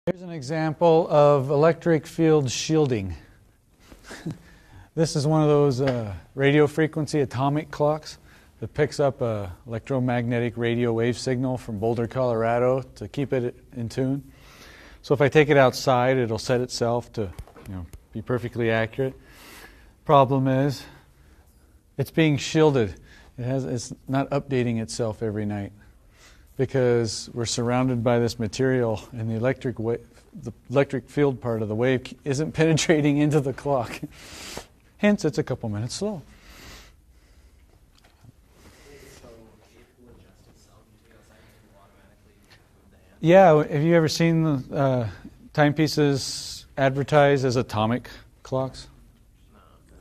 Here's an example of electric field shielding. This is one of those radio frequency atomic clocks that picks up a electromagnetic radio wave signal from Boulder, Colorado to keep it in tune. So if I take it outside, it'll set itself to be perfectly accurate. Problem is, it's being shielded. It's not updating itself every night because we're surrounded by this material, and the electric field part of the wave isn't penetrating into the clock. Hence, it's a couple minutes slow. Yeah, have you ever seen the timepieces advertised as atomic clocks?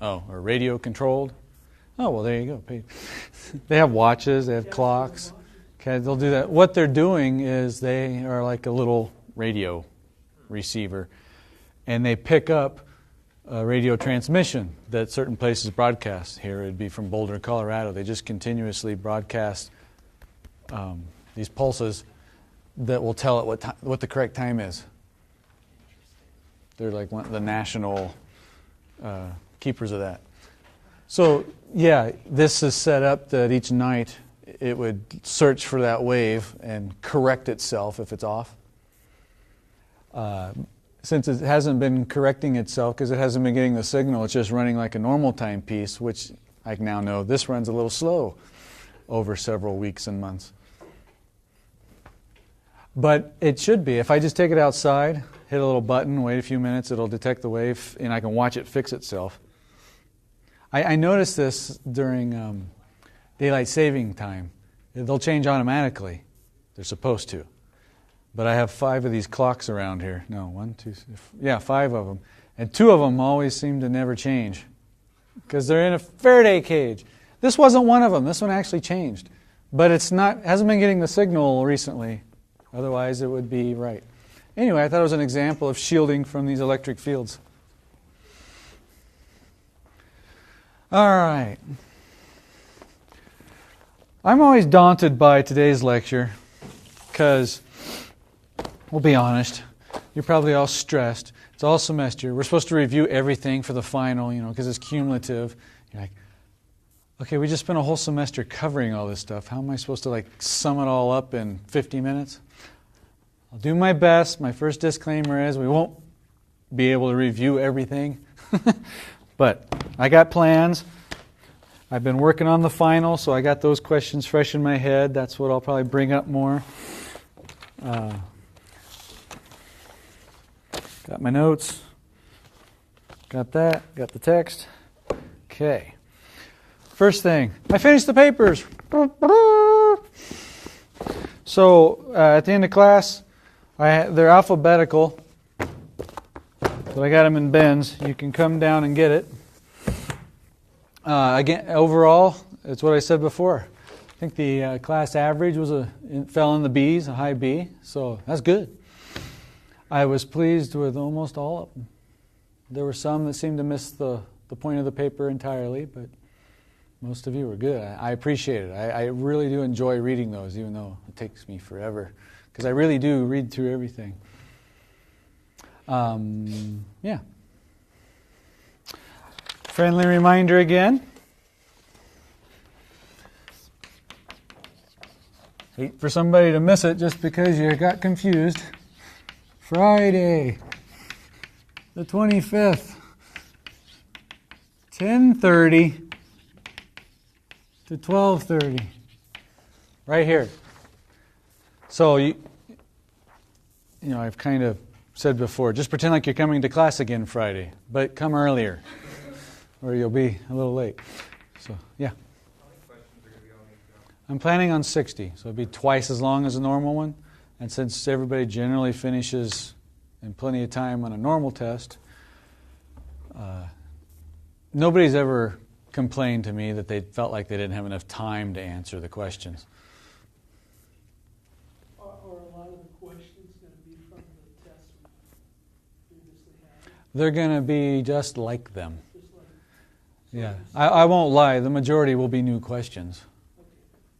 Oh, or radio controlled? Oh, well, there you go. They have watches, they have clocks. Okay, they'll do that. What they're doing is they are like a little radio receiver, and they pick up a radio transmission that certain places broadcast. Here it'd be from Boulder, Colorado. They just continuously broadcast these pulses that will tell it what the correct time is. They're like the national keepers of that. So, yeah, this is set up that each night it would search for that wave and correct itself if it's off. Since it hasn't been correcting itself because it hasn't been getting the signal, it's just running like a normal timepiece, which I now know this runs a little slow over several weeks and months. But it should be. If I just take it outside, hit a little button, wait a few minutes, it'll detect the wave, and I can watch it fix itself. I noticed this during daylight saving time. They'll change automatically. They're supposed to. But I have 5 of these clocks around here. No, 1, 2, 3, 4. Yeah, 5 of them. And 2 of them always seem to never change because they're in a Faraday cage. This wasn't one of them. This one actually changed. But hasn't been getting the signal recently. Otherwise, it would be right. Anyway, I thought it was an example of shielding from these electric fields. All right. I'm always daunted by today's lecture because, we'll be honest, you're probably all stressed. It's all semester. We're supposed to review everything for the final, because it's cumulative. You're like, okay, we just spent a whole semester covering all this stuff. How am I supposed to sum it all up in 50 minutes? I'll do my best. My first disclaimer is we won't be able to review everything. But I got plans. I've been working on the final, so I got those questions fresh in my head. That's what I'll probably bring up more. Got my notes. Got that. Got the text. Okay. First thing, I finished the papers. So at the end of class, they're alphabetical, but I got them in bins. You can come down and get it. Again, overall, it's what I said before. I think the class average fell in the B's, a high B, so that's good. I was pleased with almost all of them. There were some that seemed to miss the point of the paper entirely, but most of you were good. I appreciate it. I really do enjoy reading those, even though it takes me forever, because I really do read through everything. Yeah. Friendly reminder again. Hate for somebody to miss it just because you got confused. Friday, the 25th, 10:30 to 12:30. Right here. So, I've kind of said before, just pretend like you're coming to class again Friday, but come earlier, or you'll be a little late. So, yeah. I'm planning on 60, so it'll be twice as long as a normal one. And since everybody generally finishes in plenty of time on a normal test, nobody's ever complained to me that they felt like they didn't have enough time to answer the questions. Are a lot of the questions going to be from the tests we previously had? They're going to be just like them. Just like, Yeah, I won't lie. The majority will be new questions. okay.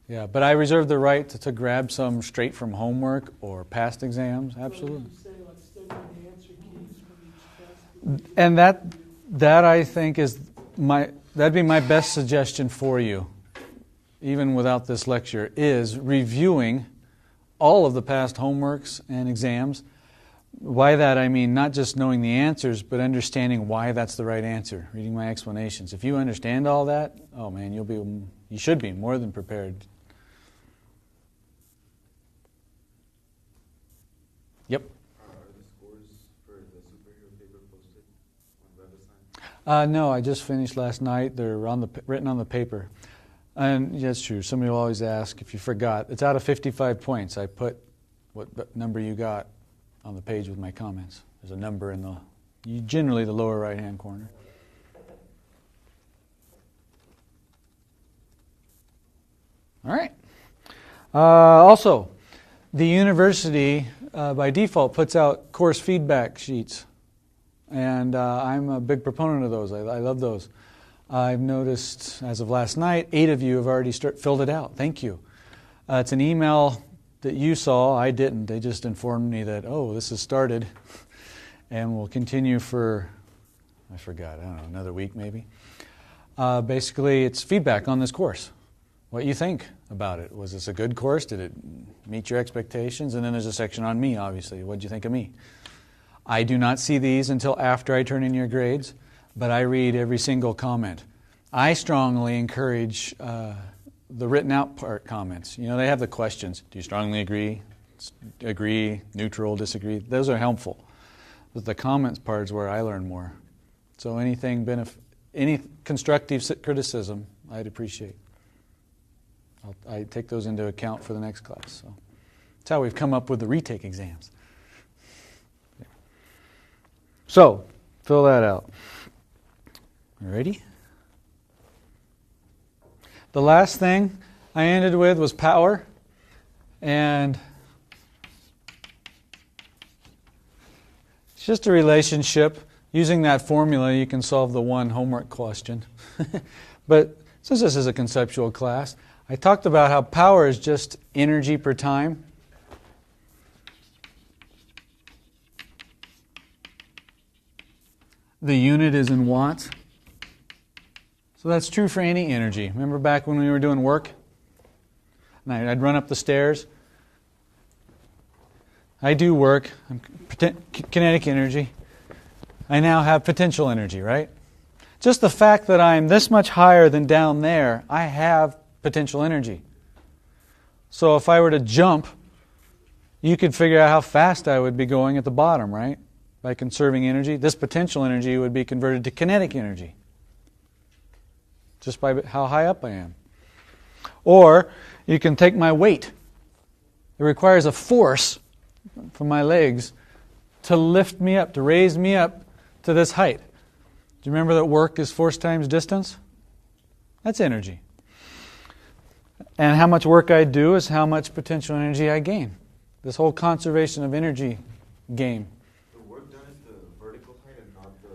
Yeah, but I reserve the right to grab some straight from homework or past exams. Absolutely. So if you say, let's And that I think that'd be my best suggestion for you, even without this lecture, is reviewing all of the past homeworks and exams. By that I mean not just knowing the answers, but understanding why that's the right answer, reading my explanations. If you understand all that, oh man, you should be more than prepared. Yep. Are the scores for the superhero paper posted on WebAssign? No, I just finished last night. They're written on the paper. And yeah, that's true. Somebody will always ask if you forgot. It's out of 55 points. I put what number you got on the page with my comments. There's a number in generally the lower right-hand corner. All right. Also, the university by default puts out course feedback sheets. And I'm a big proponent of those. I love those. I've noticed, as of last night, 8 of you have already filled it out. Thank you. It's an email that you saw. I didn't. They just informed me that, this has started and will continue for, I forgot, I don't know, another week maybe. Basically, it's feedback on this course. What you think about it. Was this a good course? Did it meet your expectations? And then there's a section on me, obviously. What did you think of me? I do not see these until after I turn in your grades, but I read every single comment. I strongly encourage the written out part comments. You know, they have the questions. Do you strongly agree? Agree, neutral, disagree? Those are helpful. But the comments part is where I learn more. So any constructive criticism, I'd appreciate. I take those into account for the next class. So that's how we've come up with the retake exams. So, fill that out. Ready? The last thing I ended with was power. And it's just a relationship. Using that formula, you can solve the one homework question. But since this is a conceptual class, I talked about how power is just energy per time. The unit is in watts. So that's true for any energy. Remember back when we were doing work? And I'd run up the stairs. I do work. I'm kinetic energy. I now have potential energy, right? Just the fact that I'm this much higher than down there, I have potential energy. So if I were to jump, you could figure out how fast I would be going at the bottom, right? By conserving energy. This potential energy would be converted to kinetic energy, just by how high up I am. Or you can take my weight. It requires a force from my legs to lift me up, to raise me up to this height. Do you remember that work is force times distance? That's energy. And how much work I do is how much potential energy I gain. This whole conservation of energy game. The work done is the vertical height and not the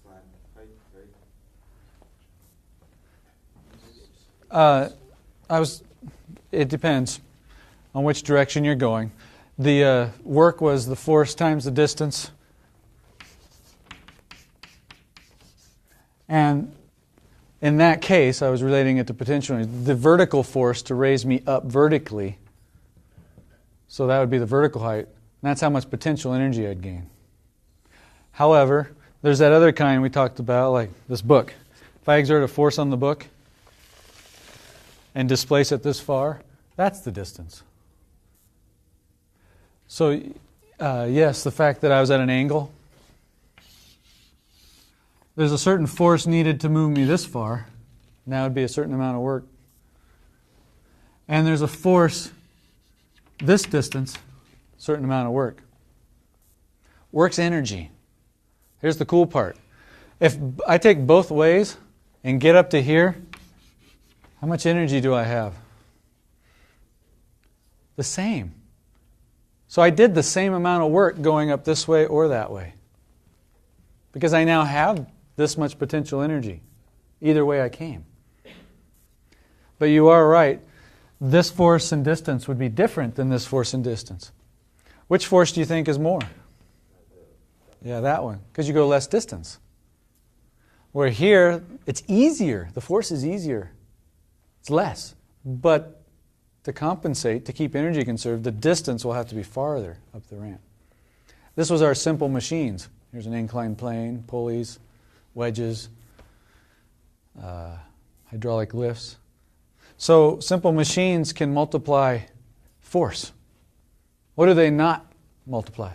slant height, right? It depends on which direction you're going. The work was the force times the distance. And in that case, I was relating it to potential energy. The vertical force to raise me up vertically. So that would be the vertical height. And that's how much potential energy I'd gain. However, there's that other kind we talked about, like this book. If I exert a force on the book and displace it this far, that's the distance. So, yes, the fact that I was at an angle, there's a certain force needed to move me this far, and that would be a certain amount of work. And there's a force this distance, a certain amount of work. Work's energy. Here's the cool part. If I take both ways and get up to here, how much energy do I have? The same. So I did the same amount of work going up this way or that way. Because I now have this much potential energy. Either way I came. But you are right. This force and distance would be different than this force and distance. Which force do you think is more? The Yeah, that one. Because you go less distance. Where here, it's easier. The force is easier. It's less. But to compensate, to keep energy conserved, the distance will have to be farther up the ramp. This was our simple machines. Here's an inclined plane, pulleys, wedges, hydraulic lifts. So simple machines can multiply force. What do they not multiply?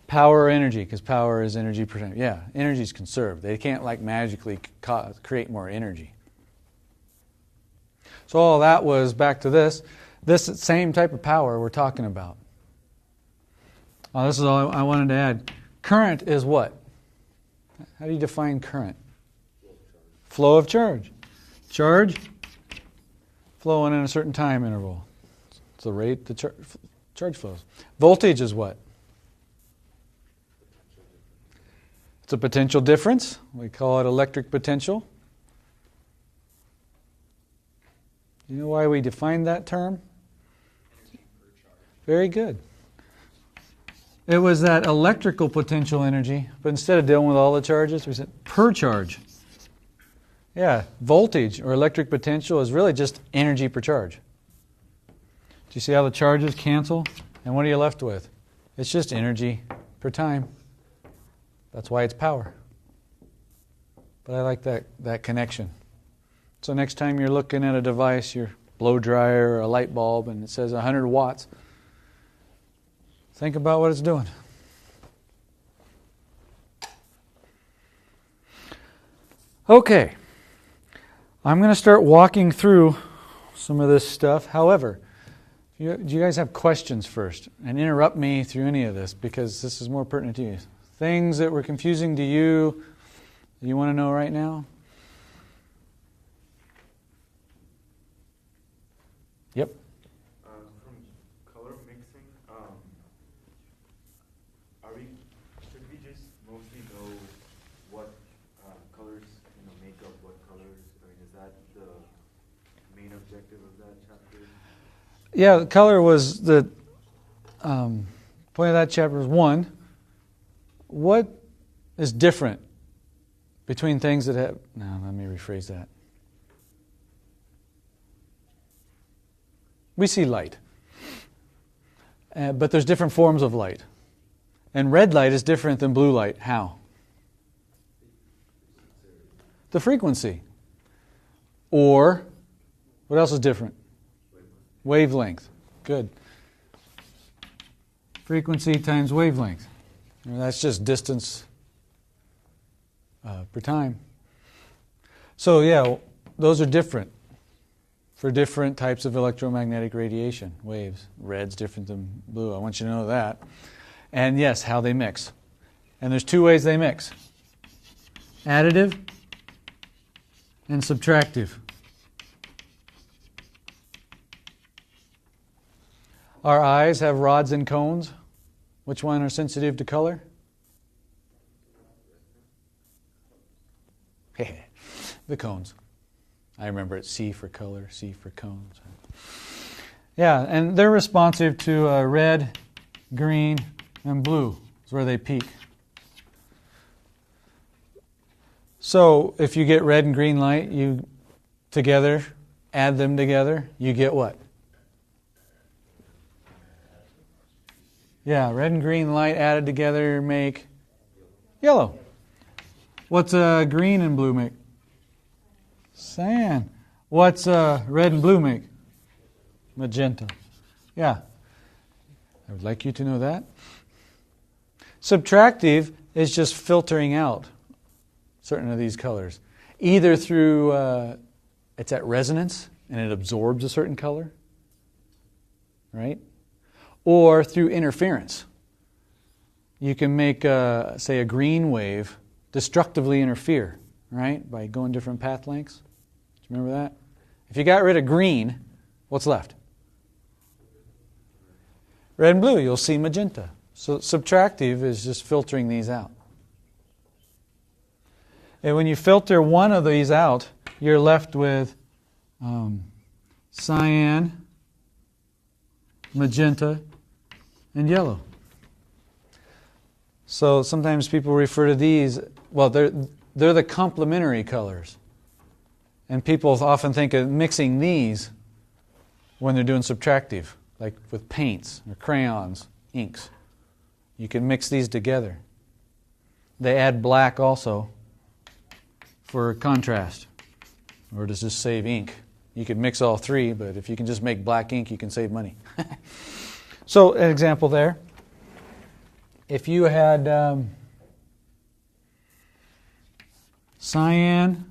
Power or energy, because power is energy per time. Yeah, energy is conserved. They can't like magically create more energy. So all that was back to this same type of power we're talking about. This is all I wanted to add. Current is what? How do you define current? Flow of charge. Charge flowing in a certain time interval. It's the rate the charge flows. Voltage is what? It's a potential difference. We call it electric potential. You know why we define that term? Energy per charge. Very good. It was that electrical potential energy, but instead of dealing with all the charges, we said per charge. Yeah, voltage or electric potential is really just energy per charge. Do you see how the charges cancel? And what are you left with? It's just energy per time. That's why it's power. But I like that connection. So next time you're looking at a device, your blow dryer or a light bulb, and it says 100 watts, think about what it's doing. Okay. I'm going to start walking through some of this stuff. However, do you guys have questions first? And interrupt me through any of this, because this is more pertinent to you. Things that were confusing to you that you want to know right now? Yep. From color mixing, should we just mostly know what colors make up what colors? I mean, is that the main objective of that chapter? Yeah, the color was the point of that chapter is one. What is different between things that have... No, let me rephrase that. We see light. But there's different forms of light. And red light is different than blue light. How? The frequency. Or, what else is different? Wavelength. Good. Frequency times wavelength. And that's just distance per time. So yeah, those are different for different types of electromagnetic radiation, waves. Red's different than blue. I want you to know that. And yes, how they mix. And there's two ways they mix. Additive and subtractive. Our eyes have rods and cones. Which one are sensitive to color? The cones. I remember it's C for color, C for cones. Yeah, and they're responsive to red, green, and blue. Is where they peak. So if you get red and green light, you together, add them together, you get what? Yeah, red and green light added together make yellow. What's green and blue make? Cyan. What's red and blue make? Magenta. Yeah. I would like you to know that. Subtractive is just filtering out certain of these colors. Either through, it's at resonance and it absorbs a certain color, right? Or through interference. You can make, say, a green wave destructively interfere, right? By going different path lengths. Do you remember that? If you got rid of green, what's left? Red and blue, you'll see magenta. So subtractive is just filtering these out. And when you filter one of these out, you're left with cyan, magenta, and yellow. So sometimes people refer to these, well, they're the complementary colors. And people often think of mixing these when they're doing subtractive, like with paints or crayons, inks. You can mix these together. They add black also for contrast, or to just save ink. You could mix all three, but if you can just make black ink, you can save money. So, an example there. If you had cyan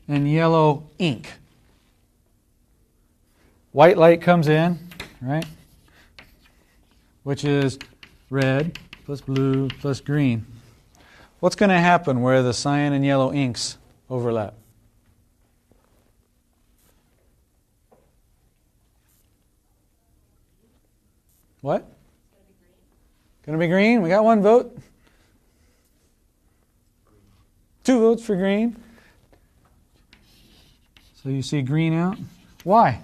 and yellow ink, white light comes in, right? Which is red plus blue plus green. What's going to happen where the cyan and yellow inks overlap? What? Going to be green? We got one vote. 2 votes for green. So you see green out. Why?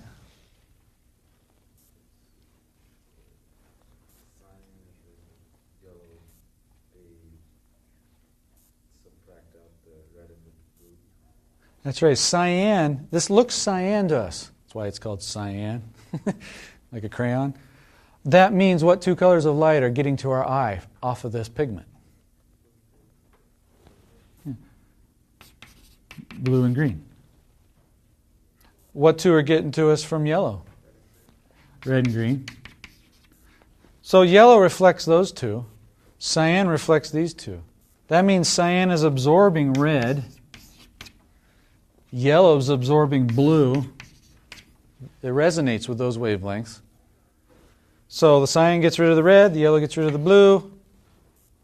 That's right, cyan. This looks cyan to us. That's why it's called cyan, like a crayon. That means what 2 colors of light are getting to our eye off of this pigment? Blue and green. What 2 are getting to us from yellow? Red and green. So yellow reflects those 2. Cyan reflects these 2. That means cyan is absorbing red. Yellow is absorbing blue. It resonates with those wavelengths. So the cyan gets rid of the red, the yellow gets rid of the blue.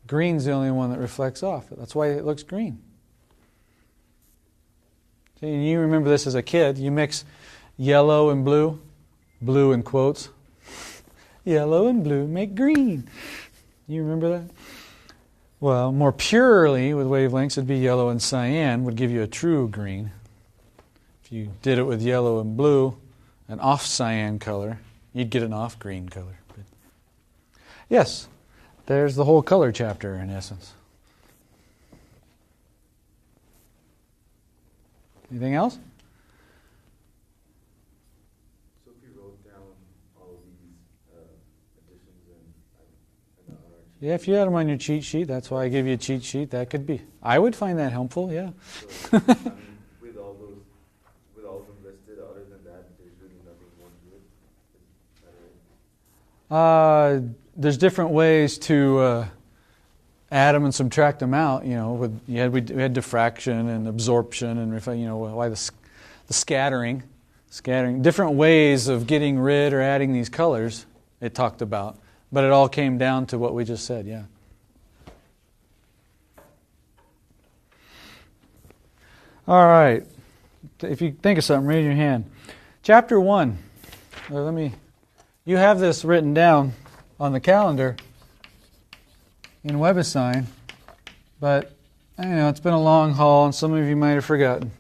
Green's the only one that reflects off. That's why it looks green. See, and you remember this as a kid. You mix yellow and blue in quotes. Yellow and blue make green. You remember that? Well, more purely with wavelengths, it'd be yellow and cyan would give you a true green. If you did it with yellow and blue, an off cyan color, you'd get an off green color. But yes, there's the whole color chapter in essence. Anything else? So if you wrote down all of these additions and Yeah, if you had them on your cheat sheet, that's why I give you a cheat sheet. That could be. I would find that helpful, yeah. So, I mean, with all of them listed, other than that, there's really nothing more to it. Is that right? There's different ways to add them and subtract them out. You know, we had diffraction and absorption and why the scattering, different ways of getting rid or adding these colors. It talked about, but it all came down to what we just said. Yeah. All right. If you think of something, raise your hand. Chapter 1. You have this written down on the calendar in WebAssign, but it's been a long haul and some of you might have forgotten.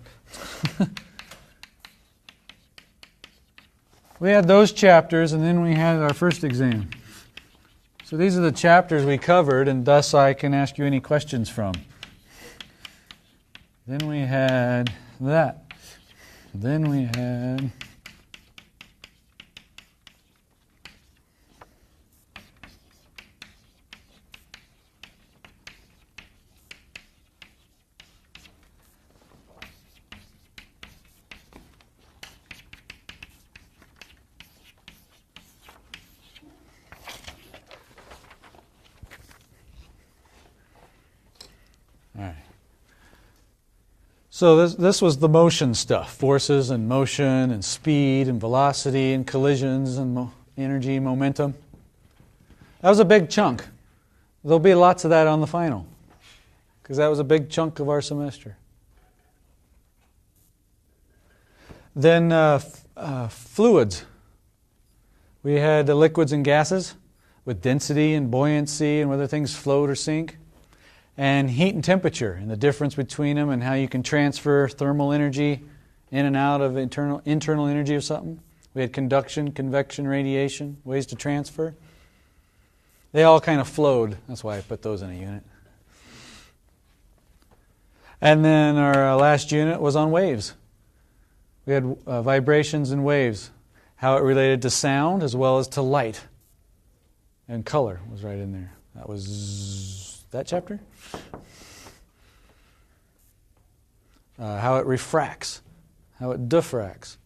We had those chapters and then we had our first exam. So these are the chapters we covered and thus I can ask you any questions from. Then we had that. Then we had So this was the motion stuff, forces and motion and speed and velocity and collisions and energy, momentum. That was a big chunk. There'll be lots of that on the final because that was a big chunk of our semester. Then fluids. We had the liquids and gases with density and buoyancy and whether things float or sink. And heat and temperature and the difference between them and how you can transfer thermal energy in and out of internal energy of something. We had conduction, convection, radiation, ways to transfer. They all kind of flowed. That's why I put those in a unit. And then our last unit was on waves. We had vibrations and waves, how it related to sound as well as to light. And color was right in there. That was that chapter. How it refracts, how it diffracts.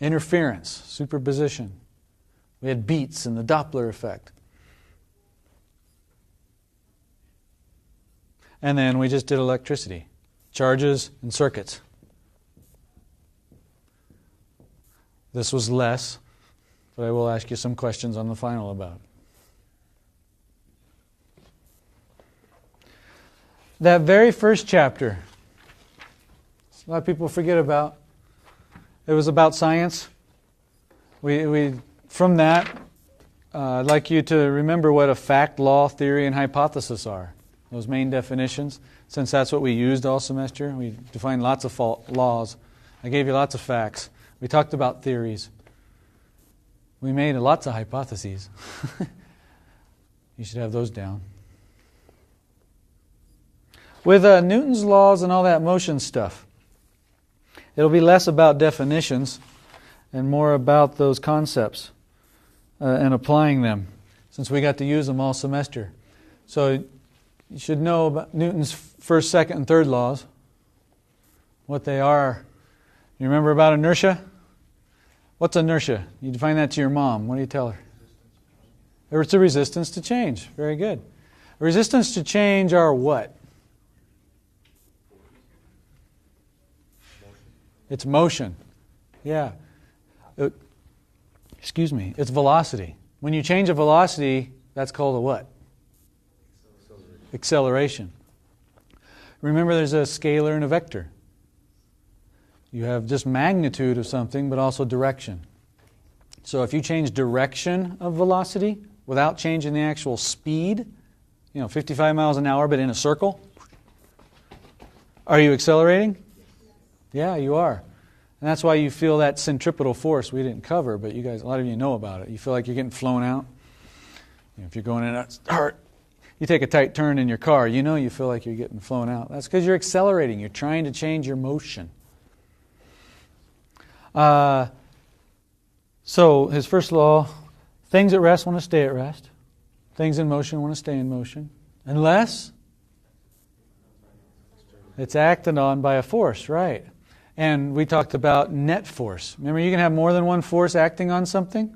Interference, superposition. We had beats and the Doppler effect. And then we just did electricity, charges and circuits. This was less, but I will ask you some questions on the final about it. That very first chapter, a lot of people forget about. It was about science. We from that, I'd like you to remember what a fact, law, theory, and hypothesis are. Those main definitions. Since that's what we used all semester, we defined lots of laws. I gave you lots of facts. We talked about theories. We made lots of hypotheses. You should have those down. With Newton's laws and all that motion stuff, it'll be less about definitions and more about those concepts and applying them, since we got to use them all semester. So you should know about Newton's first, second, and third laws, what they are. You remember about inertia? What's inertia? You define that to your mom. What do you tell her? It's a resistance to change. Very good. A resistance to change are what? It's motion. Yeah. It's velocity. When you change a velocity, that's called a what? Acceleration. Remember, there's a scalar and a vector. You have just magnitude of something, but also direction. So if you change direction of velocity without changing the actual speed, 55 miles an hour, but in a circle, are you accelerating? Yeah, you are. And that's why you feel that centripetal force we didn't cover, but you guys, a lot of you know about it. You feel like you're getting flown out. If you're going in hard, you take a tight turn in your car, you feel like you're getting flown out. That's because you're accelerating. You're trying to change your motion. So his first law, things at rest want to stay at rest. Things in motion want to stay in motion. Unless it's acted on by a force, right? And we talked about net force. Remember, you can have more than one force acting on something?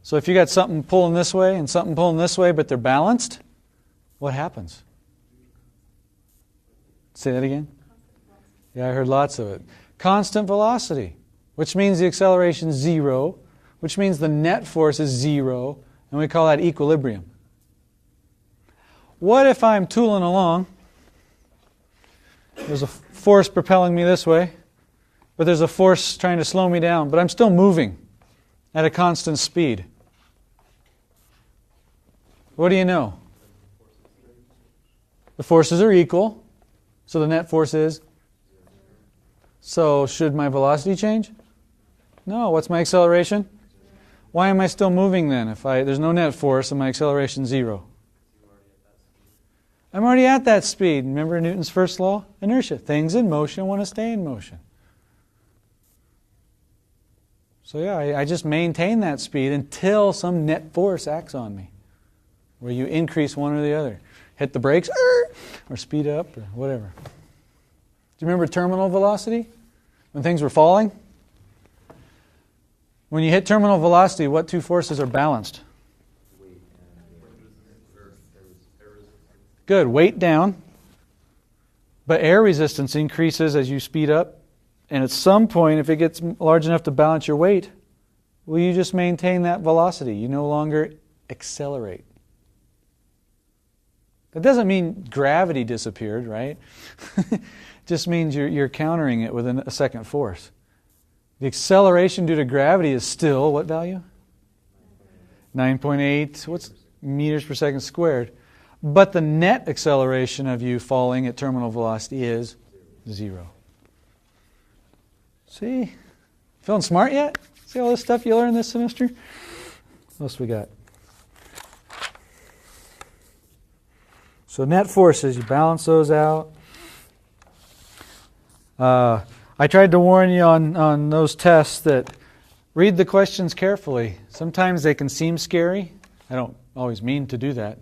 So if you got something pulling this way and something pulling this way, but they're balanced, what happens? Say that again? Yeah, I heard lots of it. Constant velocity, which means the acceleration is zero, which means the net force is zero, and we call that equilibrium. What if I'm tooling along? There's a force propelling me this way, but there's a force trying to slow me down, but I'm still moving at a constant speed. What do you know? The forces are equal, so the net force is. So should my velocity change? No. What's my acceleration? Why am I still moving then if there's no net force and my acceleration is zero? I'm already at that speed. Remember Newton's first law? Inertia. Things in motion want to stay in motion. So yeah, I just maintain that speed until some net force acts on me, where you increase one or the other. Hit the brakes, or speed up, or whatever. Do you remember terminal velocity? When things were falling? When you hit terminal velocity, what two forces are balanced? Good, weight down. But air resistance increases as you speed up. And at some point, if it gets large enough to balance your weight, will you just maintain that velocity? You no longer accelerate. That doesn't mean gravity disappeared, right? It just means you're countering it with a second force. The acceleration due to gravity is still what value? 9.8 meters per second squared. But the net acceleration of you falling at terminal velocity is 0. See? Feeling smart yet? See all this stuff you learned this semester? What else we got? So net forces, you balance those out. I tried to warn you on those tests that read the questions carefully. Sometimes they can seem scary. I don't always mean to do that,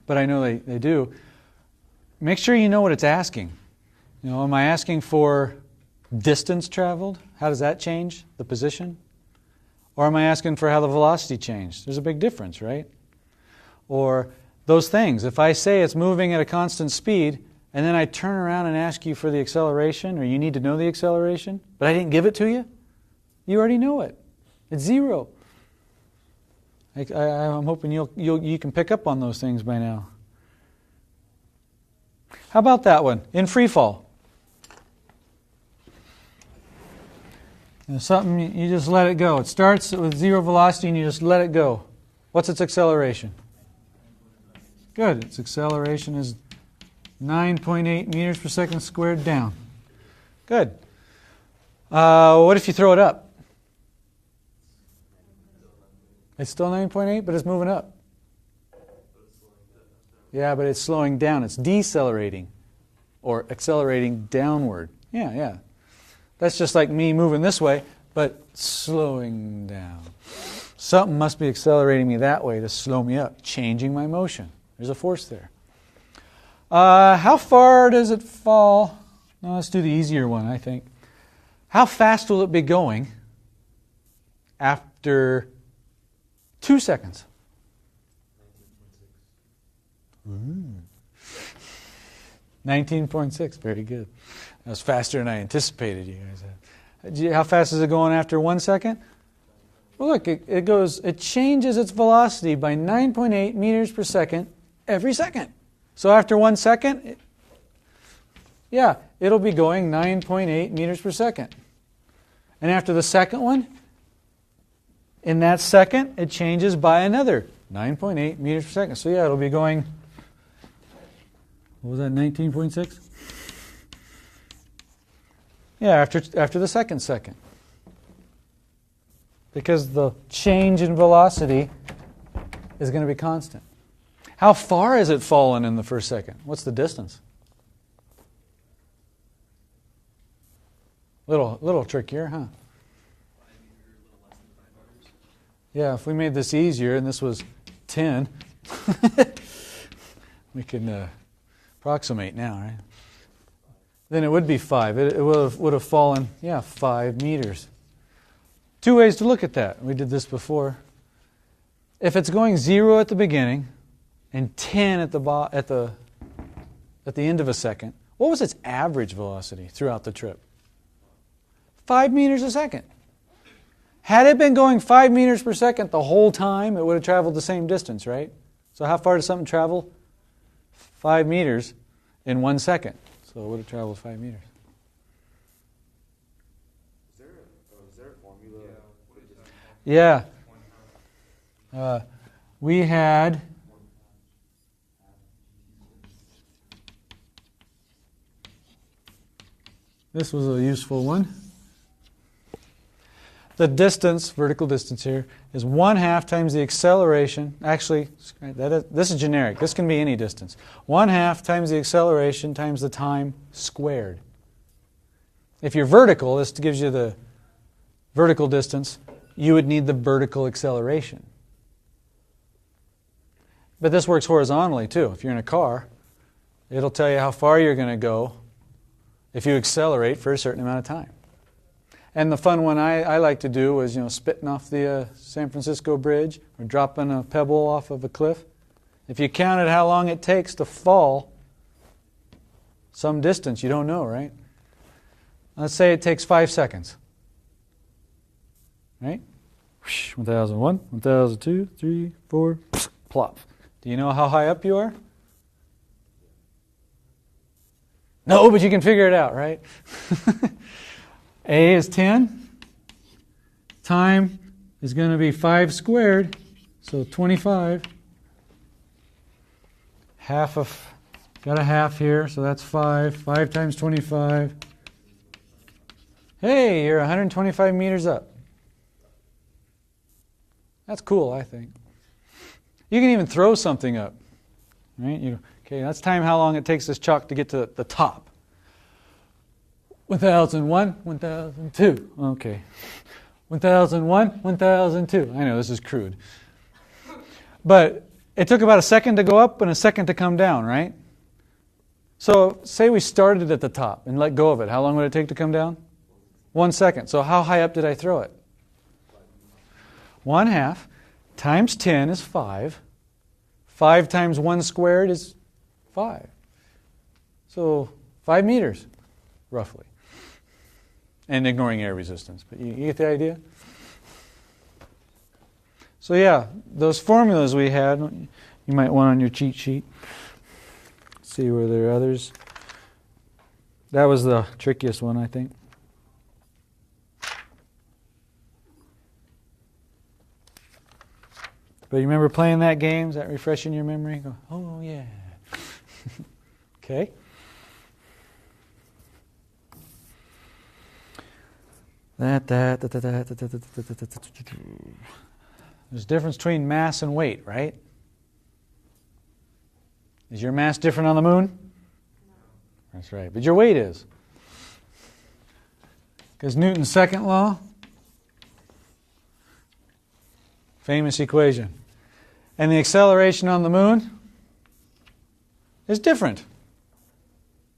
but I know they do. Make sure you know what it's asking. You know, am I asking for distance traveled? How does that change the position? Or am I asking for how the velocity changed? There's a big difference, right? Or those things. If I say it's moving at a constant speed, and then I turn around and ask you for the acceleration, or you need to know the acceleration, but I didn't give it to you, you already know it. It's zero. I'm hoping you can pick up on those things by now. How about that one? In free fall. Something, you just let it go. It starts with zero velocity and you just let it go. What's its acceleration? Good. Its acceleration is 9.8 meters per second squared down. Good. What if you throw it up? It's still 9.8, but it's moving up. Yeah, but it's slowing down. It's decelerating or accelerating downward. Yeah. That's just like me moving this way, but slowing down. Something must be accelerating me that way to slow me up, changing my motion. There's a force there. How far does it fall? No, let's do the easier one, I think. How fast will it be going after 2 seconds? 19.6, very good. That was faster than I anticipated you guys had. How fast is it going after 1 second? Well, look, it changes its velocity by 9.8 meters per second every second. So after 1 second, it'll be going 9.8 meters per second. And after the second one, in that second, it changes by another 9.8 meters per second. So it'll be going, what was that, 19.6? Yeah, after the second. Because the change in velocity is going to be constant. How far has it fallen in the first second? What's the distance? Little trickier, huh? Yeah, if we made this easier and this was 10, we can approximate now, right? Then it would be 5. It would have fallen, 5 meters. 2 ways to look at that. We did this before. If it's going 0 at the beginning and 10 at the end of a second, what was its average velocity throughout the trip? 5 meters a second. Had it been going 5 meters per second the whole time, it would have traveled the same distance, right? So how far does something travel? 5 meters in 1 second. So it would have traveled 5 meters. Is there a formula? Yeah. We had... This was a useful one. The distance, vertical distance here, is 1/2 times the acceleration. Actually, this is generic. This can be any distance. 1/2 times the acceleration times the time squared. If you're vertical, this gives you the vertical distance. You would need the vertical acceleration. But this works horizontally too. If you're in a car, it'll tell you how far you're going to go if you accelerate for a certain amount of time. And the fun one I like to do was, spitting off the San Francisco Bridge or dropping a pebble off of a cliff. If you counted how long it takes to fall some distance, you don't know, right? Let's say it takes 5 seconds. Right? 1001, 1002, 3, 4, plop. Do you know how high up you are? No, but you can figure it out, right? A is 10. Time is going to be 5 squared, so 25. Got a half here, so that's 5. 5 times 25. Hey, you're 125 meters up. That's cool, I think. You can even throw something up. Right? Okay, let's time how long it takes this chalk to get to the top. 1001, 1002. Okay. 1001, 1002. I know this is crude. But it took about a second to go up and a second to come down, right? So say we started at the top and let go of it. How long would it take to come down? 1 second. So how high up did I throw it? 1/2 times 10 is 5. 5 times 1 squared is 5. So 5 meters, roughly. And ignoring air resistance. But you get the idea? So yeah, those formulas we had, you might want on your cheat sheet. See where there are others. That was the trickiest one, I think. But you remember playing that game? Is that refreshing your memory? Go, oh yeah. Okay. There's a difference between mass and weight, right? Is your mass different on the moon? No. That's right. But your weight is. Because Newton's second law, famous equation. And the acceleration on the moon is different.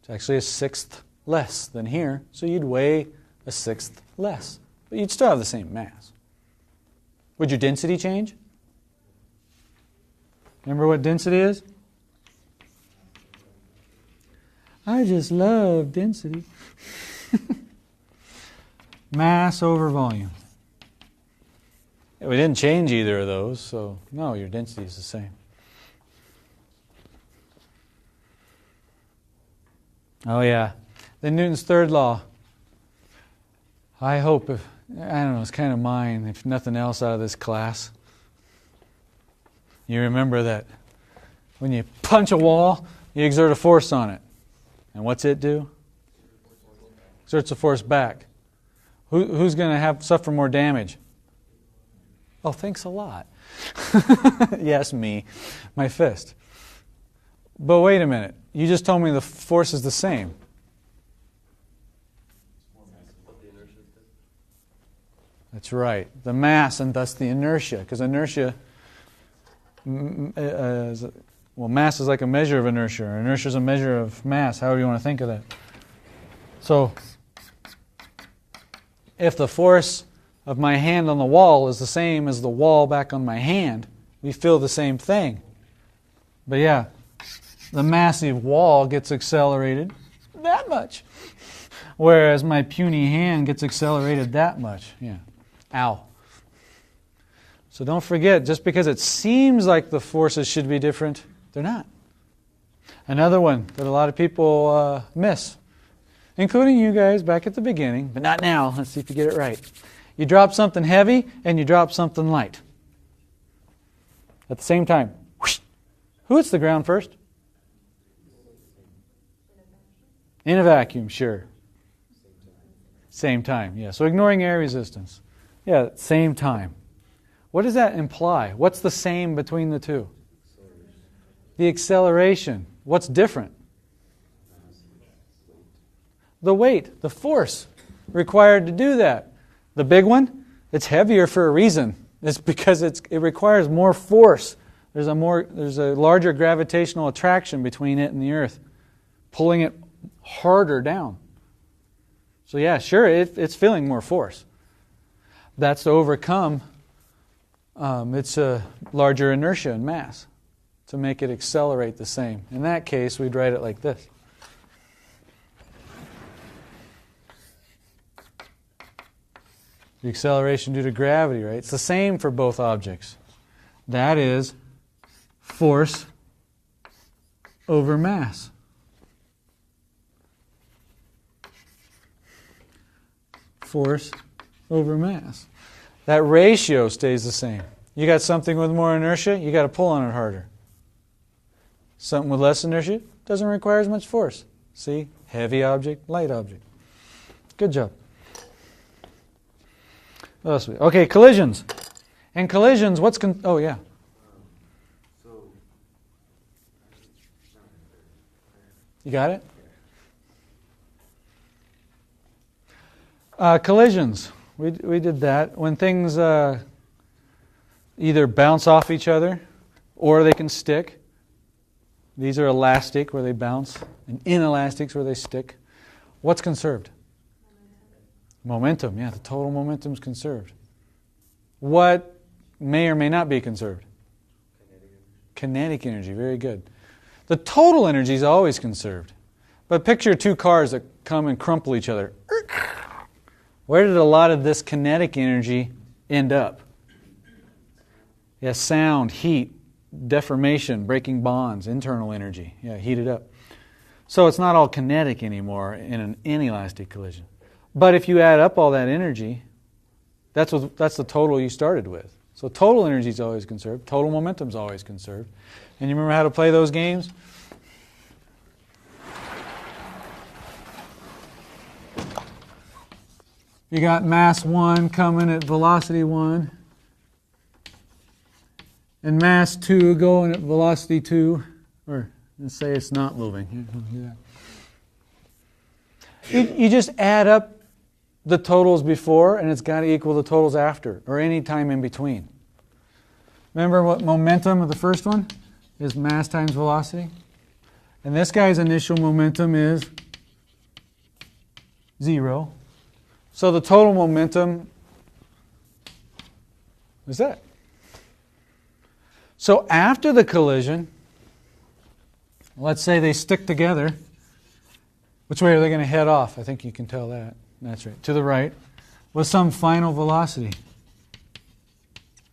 It's actually a 1/6 less than here, so you'd weigh a 1/6 less. But you'd still have the same mass. Would your density change? Remember what density is? I just love density. Mass over volume. We didn't change either of those, so no, your density is the same. Oh yeah, then Newton's third law. I hope, I don't know, it's kind of mine, if nothing else out of this class. You remember that when you punch a wall, you exert a force on it. And what's it do? Exerts a force back. Who's going to suffer more damage? Oh, thanks a lot. Yes, me. My fist. But wait a minute. You just told me the force is the same. That's right. The mass and thus the inertia. Because inertia, mass is like a measure of inertia. Or inertia is a measure of mass, however you want to think of that. So, if the force of my hand on the wall is the same as the wall back on my hand, we feel the same thing. But yeah, the massive wall gets accelerated that much, whereas my puny hand gets accelerated that much. Yeah. Ow. So don't forget, just because it seems like the forces should be different, they're not. Another one that a lot of people miss, including you guys back at the beginning, but not now. Let's see if you get it right. You drop something heavy and you drop something light. At the same time. Whoosh. Who hits the ground first? In a vacuum, sure. Same time, yeah. So ignoring air resistance. Yeah, same time. What does that imply? What's the same between the two? The acceleration. What's different? The weight, the force required to do that. The big one, it's heavier for a reason. It's because it requires more force. There's a larger gravitational attraction between it and the Earth, pulling it harder down. So yeah, sure, it's feeling more force. That's to overcome its larger inertia and mass, to make it accelerate the same. In that case, we'd write it like this. The acceleration due to gravity, right? It's the same for both objects. That is force over mass. Force over mass. That ratio stays the same. You got something with more inertia, you got to pull on it harder. Something with less inertia doesn't require as much force. See? Heavy object, light object. Good job. What else? Okay, collisions. And collisions, oh yeah. So, You got it? Collisions. We did that. When things either bounce off each other or they can stick. These are elastic where they bounce, and inelastics where they stick. What's conserved? Momentum. Yeah, the total momentum is conserved. What may or may not be conserved? Kinetic energy. Very good. The total energy is always conserved. But picture two cars that come and crumple each other. Where did a lot of this kinetic energy end up? Yeah, sound, heat, deformation, breaking bonds, internal energy. Yeah, heated up. So it's not all kinetic anymore in an inelastic collision. But if you add up all that energy, that's the total you started with. So total energy is always conserved. Total momentum is always conserved. And you remember how to play those games? You got mass 1 coming at velocity 1. And mass 2 going at velocity 2. Or let's say it's not moving. You just add up the totals before, and it's got to equal the totals after, or any time in between. Remember what momentum of the first one is? Mass times velocity. And this guy's initial momentum is 0. So the total momentum is that. So after the collision, let's say they stick together. Which way are they going to head off? I think you can tell that. That's right. To the right. With some final velocity.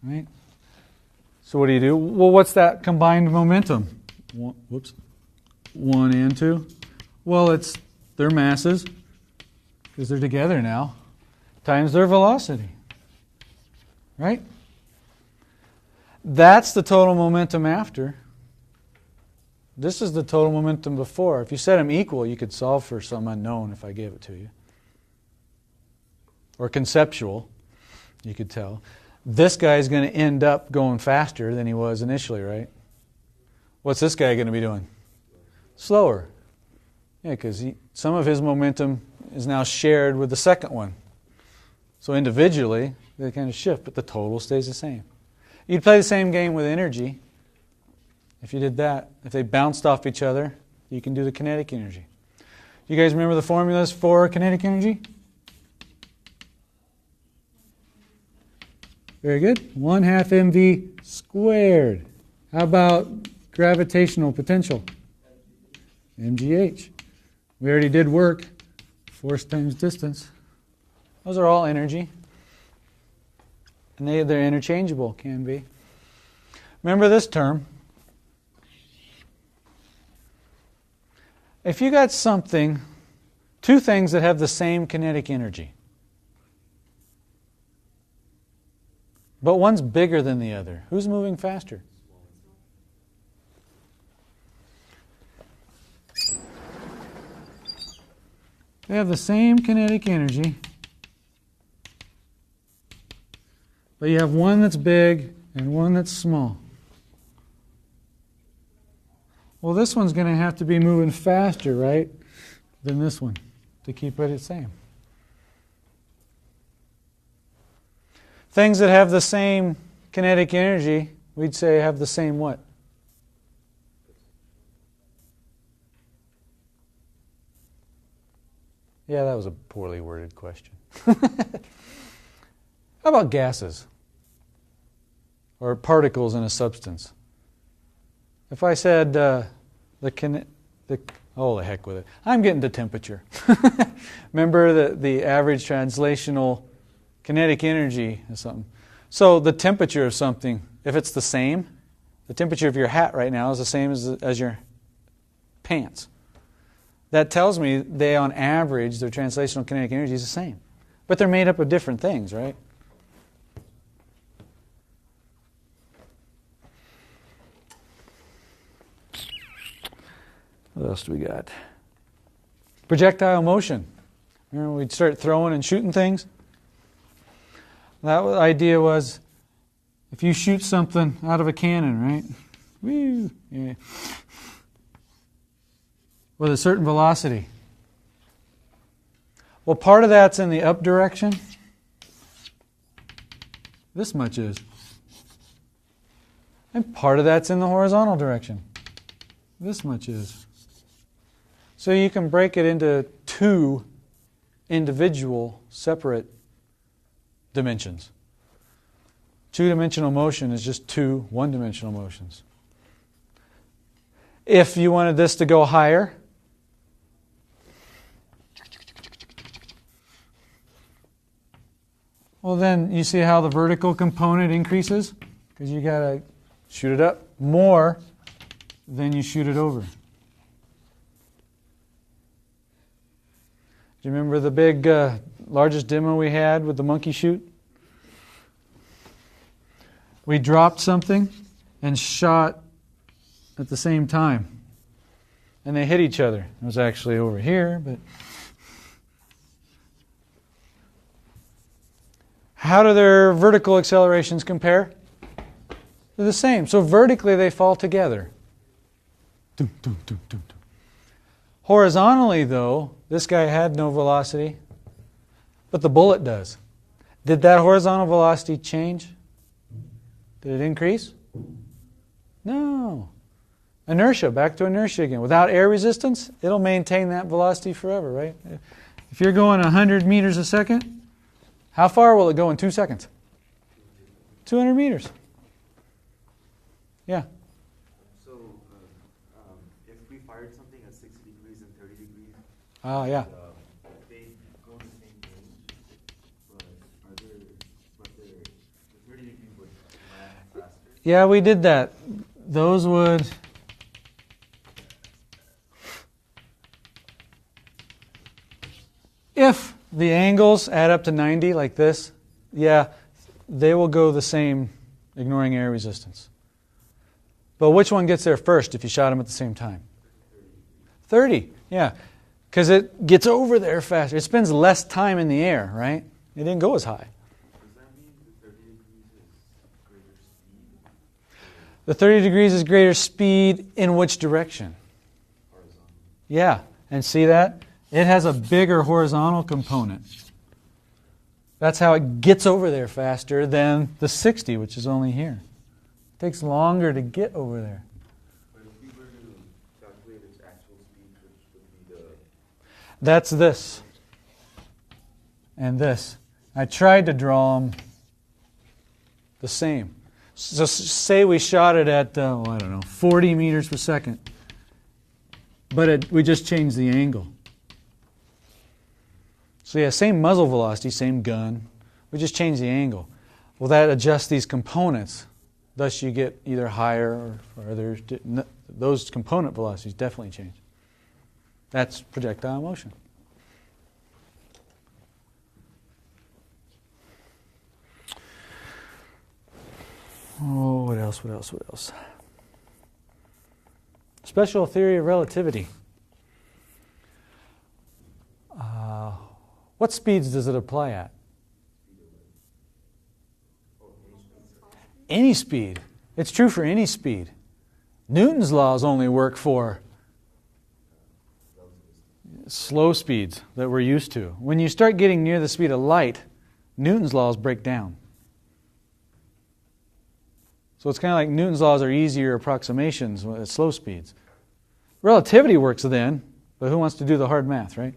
Right? So what do? Well, what's that combined momentum? 1 and 2. Well, it's their masses, because they're together now, times their velocity. Right? That's the total momentum after. This is the total momentum before. If you set them equal, you could solve for some unknown if I gave it to you. Or conceptual, you could tell. This guy's going to end up going faster than he was initially, right? What's this guy going to be doing? Slower. Yeah, because some of his momentum is now shared with the second one. So individually, they kind of shift, but the total stays the same. You'd play the same game with energy. If you did that, if they bounced off each other, you can do the kinetic energy. You guys remember the formulas for kinetic energy? Very good. 1/2 mv squared. How about gravitational potential? mgh. We already did work. Force times distance. Those are all energy. And they're interchangeable, can be. Remember this term. If you got two things that have the same kinetic energy, but one's bigger than the other, who's moving faster? They have the same kinetic energy, but you have one that's big and one that's small. Well, this one's going to have to be moving faster, right, than this one to keep it the same. Things that have the same kinetic energy, we'd say have the same what? Yeah, that was a poorly worded question. How about gases? Or particles in a substance? If I said oh, the heck with it. I'm getting to temperature. Remember the average translational kinetic energy is something. So the temperature of something, if it's the same, the temperature of your hat right now is the same as your pants. That tells me they, on average, their translational kinetic energy is the same. But they're made up of different things, right? What else do we got? Projectile motion. Remember we'd start throwing and shooting things? That idea was, if you shoot something out of a cannon, right? Woo! Yeah. with a certain velocity. Well, part of that's in the up direction. This much is. And part of that's in the horizontal direction. This much is. So you can break it into two individual, separate dimensions. Two-dimensional motion is just two one-dimensional motions. If you wanted this to go higher, well then you see how the vertical component increases? Because you got to shoot it up more than you shoot it over. Do you remember the big, largest demo we had with the monkey chute? We dropped something and shot at the same time. And they hit each other. It was actually over here, but... How do their vertical accelerations compare? They're the same. So vertically they fall together. Dum, dum, dum, dum, dum. Horizontally, though, this guy had no velocity, but the bullet does. Did that horizontal velocity change? Did it increase? No. Inertia, back to inertia again. Without air resistance, it'll maintain that velocity forever, right? If you're going 100 meters a second, how far will it go in 2 seconds? 200 meters. Yeah. So, if we fired something at 60 degrees and 30 degrees, Yeah. they go in the same range, but the 30 degrees would land faster. Yeah, we did that. Those would... If the angles add up to 90 like this, yeah, they will go the same, ignoring air resistance. But which one gets there first if you shot them at the same time? 30, yeah. Because it gets over there faster. It spends less time in the air, right? It didn't go as high. Does that mean the 30 degrees is greater speed? The 30 degrees is greater speed in which direction? Horizontal. Yeah, and see that? It has a bigger horizontal component. That's how it gets over there faster than the 60, which is only here. It takes longer to get over there. But if we were to calculate its actual speed, which would be the... That's this. And this. I tried to draw them the same. So say we shot it at, 40 meters per second. But we just changed the angle. So yeah, same muzzle velocity, same gun. We just change the angle. Well, that adjusts these components. Thus you get either higher or others. Those component velocities definitely change. That's projectile motion. Oh, what else? Special theory of relativity. What speeds does it apply at? Any speed. It's true for any speed. Newton's laws only work for slow speeds that we're used to. When you start getting near the speed of light, Newton's laws break down. So it's kind of like Newton's laws are easier approximations at slow speeds. Relativity works then, but who wants to do the hard math, right?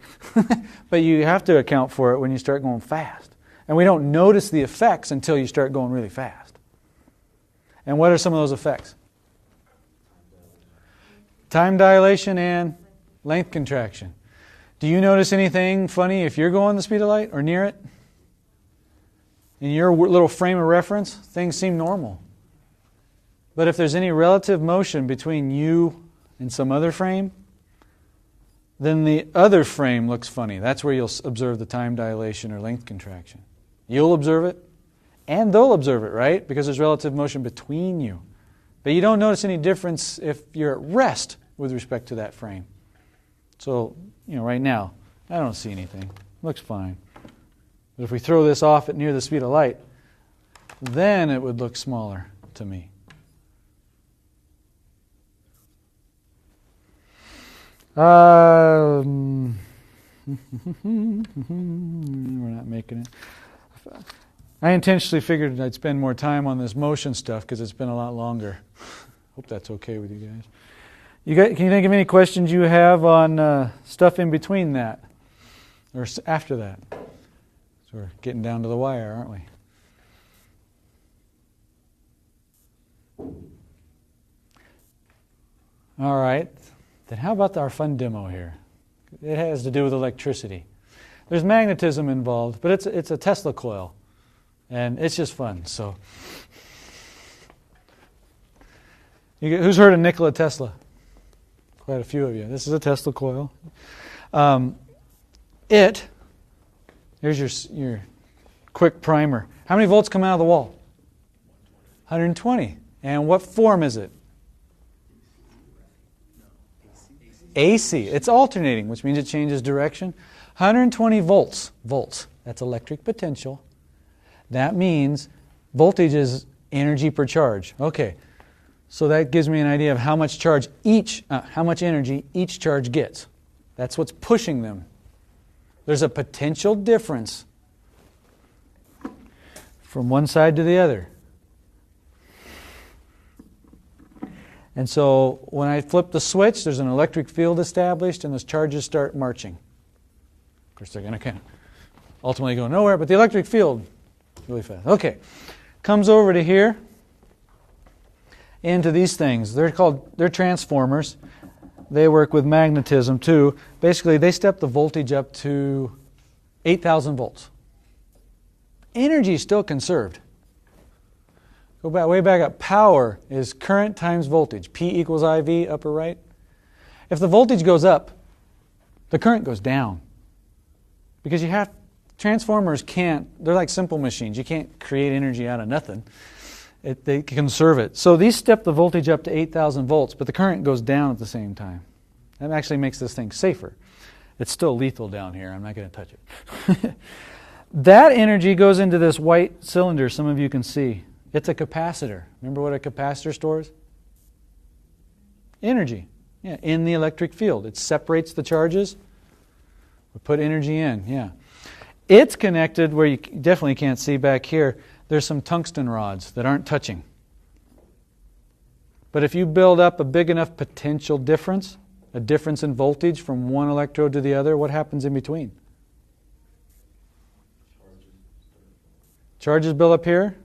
But you have to account for it when you start going fast. And we don't notice the effects until you start going really fast. And what are some of those effects? Time dilation and length contraction. Do you notice anything funny if you're going the speed of light or near it? In your little frame of reference, things seem normal. But if there's any relative motion between you and some other frame, then the other frame looks funny. That's where you'll observe the time dilation or length contraction. You'll observe it, and they'll observe it, right? Because there's relative motion between you. But you don't notice any difference if you're at rest with respect to that frame. So, right now, I don't see anything. Looks fine. But if we throw this off at near the speed of light, then it would look smaller to me. We're not making it. I intentionally figured I'd spend more time on this motion stuff because it's been a lot longer. Hope that's okay with you guys. Can you think of any questions you have on stuff in between that or after that? So we're getting down to the wire, aren't we? All right. Then how about our fun demo here? It has to do with electricity. There's magnetism involved, but it's a Tesla coil, and it's just fun. So, who's heard of Nikola Tesla? Quite a few of you. This is a Tesla coil. Here's your quick primer. How many volts come out of the wall? 120. And what form is it? AC. It's alternating, which means it changes direction. 120 volts. Volts. That's electric potential. That means voltage is energy per charge. Okay. So that gives me an idea of how much energy each charge gets. That's what's pushing them. There's a potential difference from one side to the other. And so when I flip the switch, there's an electric field established, and those charges start marching. Of course, they're going to kind of ultimately go nowhere, but the electric field, really fast. Okay, comes over to here, into these things. They're transformers. They work with magnetism too. Basically, they step the voltage up to 8,000 volts. Energy is still conserved. Go back, way back up. Power is current times voltage. P equals IV, upper right. If the voltage goes up, the current goes down. Because transformers they're like simple machines. You can't create energy out of nothing. They conserve it. So these step the voltage up to 8,000 volts, but the current goes down at the same time. That actually makes this thing safer. It's still lethal down here. I'm not going to touch it. That energy goes into this white cylinder some of you can see. It's a capacitor. Remember what a capacitor stores? Energy. Yeah, in the electric field. It separates the charges. We put energy in. Yeah. It's connected where you definitely can't see back here. There's some tungsten rods that aren't touching. But if you build up a big enough potential difference, a difference in voltage from one electrode to the other, what happens in between? Charges build up here.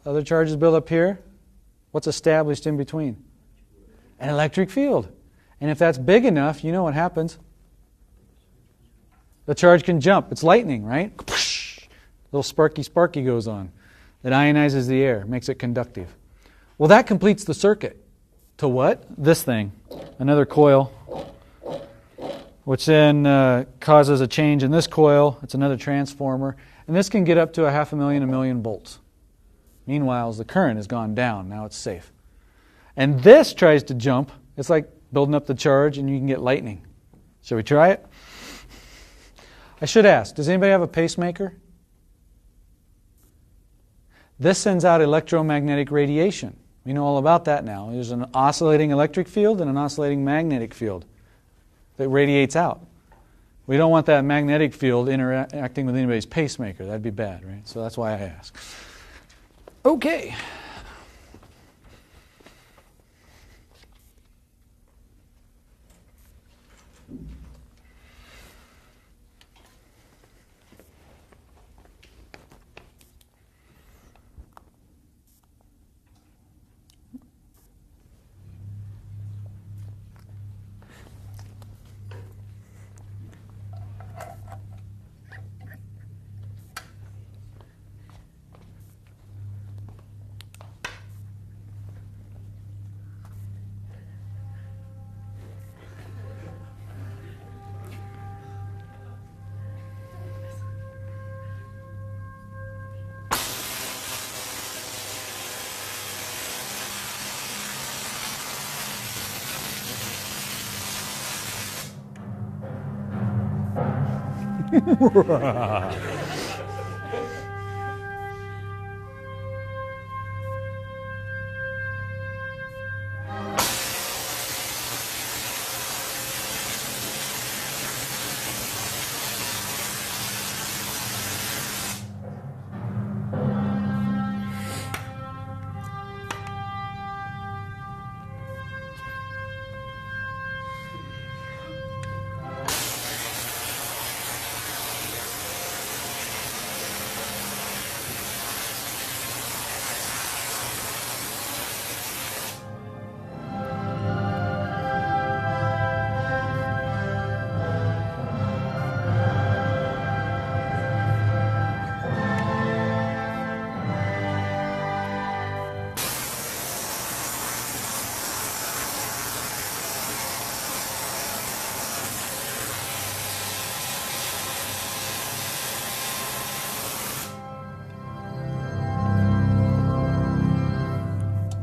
Other charges build up here. What's established in between? An electric field. And if that's big enough, you know what happens. The charge can jump. It's lightning, right? Little sparky goes on. It ionizes the air, makes it conductive. Well, that completes the circuit. To what? This thing. Another coil, which then causes a change in this coil. It's another transformer. And this can get up to 500,000, 1 million volts. Meanwhile, as the current has gone down, now it's safe. And this tries to jump. It's like building up the charge, and you can get lightning. Shall we try it? I should ask, does anybody have a pacemaker? This sends out electromagnetic radiation. We know all about that now. There's an oscillating electric field and an oscillating magnetic field that radiates out. We don't want that magnetic field interacting with anybody's pacemaker. That'd be bad, right? So that's why I ask. Okay.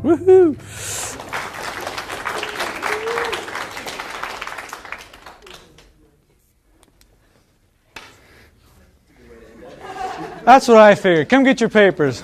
Woohoo! That's what I figured. Come get your papers.